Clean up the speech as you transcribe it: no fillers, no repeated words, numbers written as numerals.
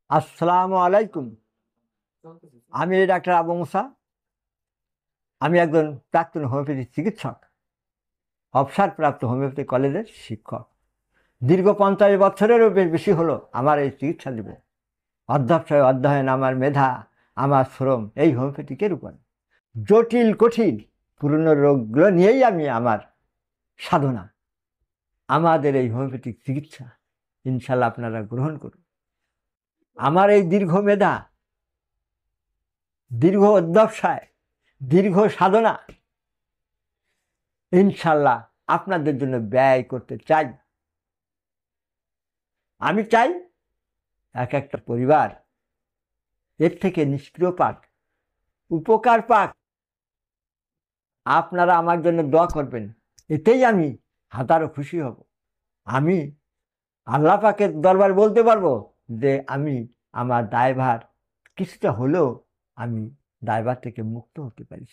আসসালামু আলাইকুম। আমি ডাক্তার আবু মুসা। আমি একজন প্রাক্তন হোমিওপ্যাথি চিকিৎসক, অবসরপ্রাপ্ত হোমিওপ্যাথি কলেজের শিক্ষক। দীর্ঘ 50 বছরেরও বেশি হলো আমার এই চিকিৎসা জীবন। অধ্যবসায় অধ্যয়ন, আমার মেধা, আমার শ্রম এই হোমিওপ্যাথিকের উপর। জটিল কঠিন পুরনো রোগগুলো নিয়েই আমার সাধনা। আমাদের এই হোমিওপ্যাথিক চিকিৎসা ইনশাল্লাহ আপনারা গ্রহণ করুন। আমার এই দীর্ঘ মেধা, দীর্ঘ অধ্যবসায়, দীর্ঘ সাধনা ইনশাল্লাহ আপনাদের জন্য ব্যয় করতে চাই। আমি চাই এক একটা পরিবার এর থেকে নিষ্ক্রিয় পাক, উপকার পাক। আপনারা আমার জন্য দোয়া করবেন, এতেই আমি হাজারো খুশি হব। আমি আল্লাহ পাকের দরবার বলতে পারবো যে আমি আমার দায়ভার কিছুটা হলেও আমি দায়ভার থেকে মুক্ত হতে পারি।